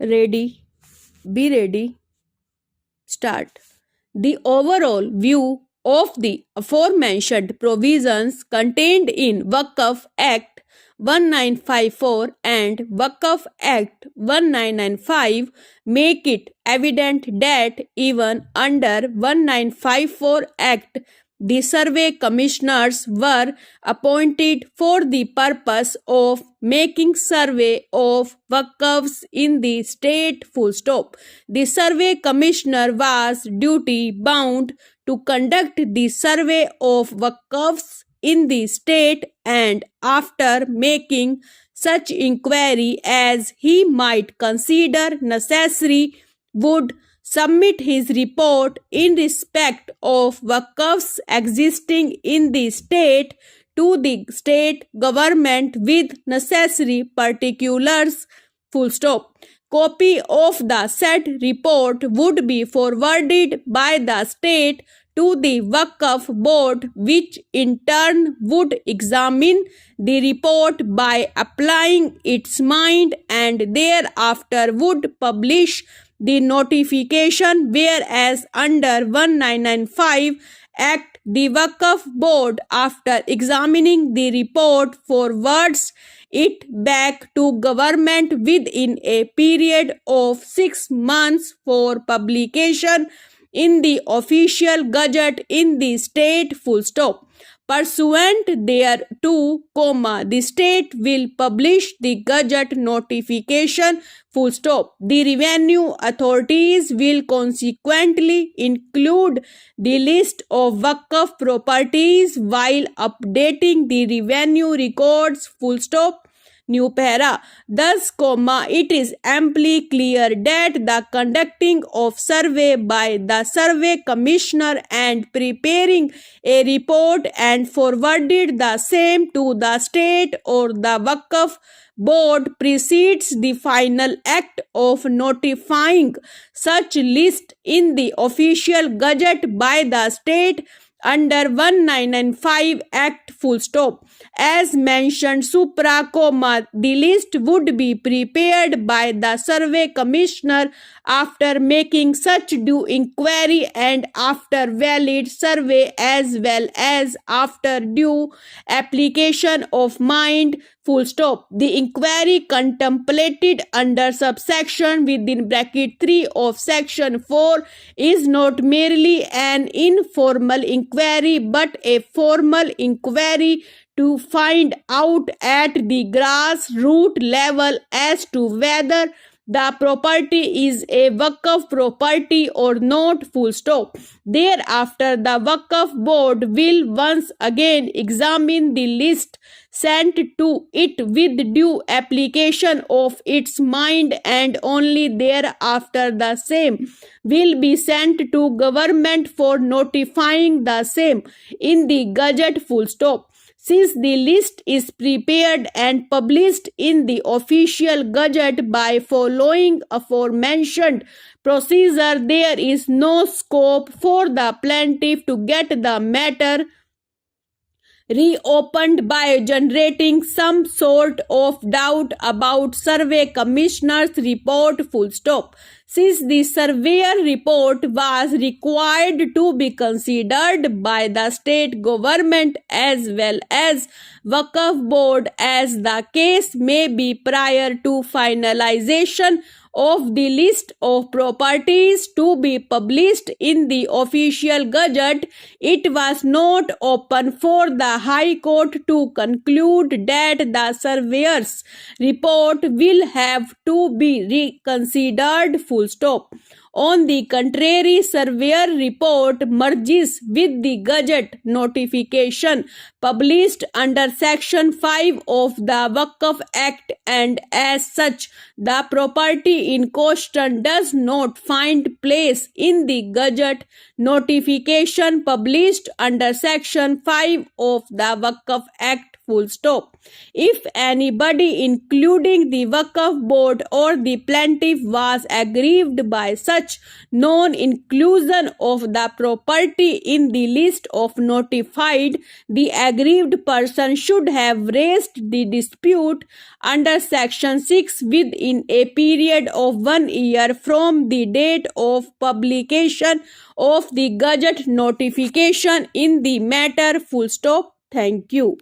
Ready? Be ready. Start. The overall view of the aforementioned provisions contained in Waqf Act 1954 and Waqf Act 1995 make it evident that even under 1954 Act, the survey commissioners were appointed for the purpose of making survey of waqfs in the state. Full stop. The survey commissioner was duty bound to conduct the survey of waqfs in the state, and after making such inquiry as he might consider necessary, would submit his report in respect of waqfs existing in the state to the state government with necessary particulars. Full stop. Copy of the said report would be forwarded by the state to the Waqf board, which in turn would examine the report by applying its mind and thereafter would publish the notification, whereas under 1995 Act, the Waqf board, after examining the report, forwards it back to government within a period of 6 months for publication in the official gazette in the state. Full stop. Pursuant thereto, the state will publish the gazette notification. Full stop. The revenue authorities will consequently include the list of waqf properties while updating the revenue records. Full stop. New para. Thus, it is amply clear that the conducting of survey by the survey commissioner and preparing a report and forwarded the same to the state or the Waqf board precedes the final act of notifying such list in the official gazette by the state under 1995 Act. Full stop. As mentioned supra, the list would be prepared by the survey commissioner after making such due inquiry and after valid survey, as well as after due application of mind. Full stop. The inquiry contemplated under subsection within bracket 3 of section 4 is not merely an informal inquiry but a formal inquiry to find out at the grassroots level as to whether the property is a Waqf property or not. Full stop. Thereafter, the Waqf board will once again examine the list sent to it with due application of its mind, and only thereafter the same will be sent to government for notifying the same in the gazette. Full stop. Since the list is prepared and published in the official gazette by following aforementioned procedure, there is no scope for the plaintiff to get the matter reopened by generating some sort of doubt about survey commissioner's report. Full stop. Since the surveyor report was required to be considered by the state government as well as Waqf board, as the case may be, prior to finalization of the list of properties to be published in the official gazette, it was not open for the High Court to conclude that the surveyor's report will have to be reconsidered. Full stop. On the contrary, surveyor report merges with the gazette notification published under section 5 of the Waqf Act, and as such the property in question does not find place in the gazette notification published under section 5 of the Waqf Act. full stop. If anybody, including the Waqf board or the plaintiff, was aggrieved by such non-inclusion of the property in the list of notified, the aggrieved person should have raised the dispute under Section 6 within a period of 1 year from the date of publication of the Gazette notification in the matter. Full stop. Thank you.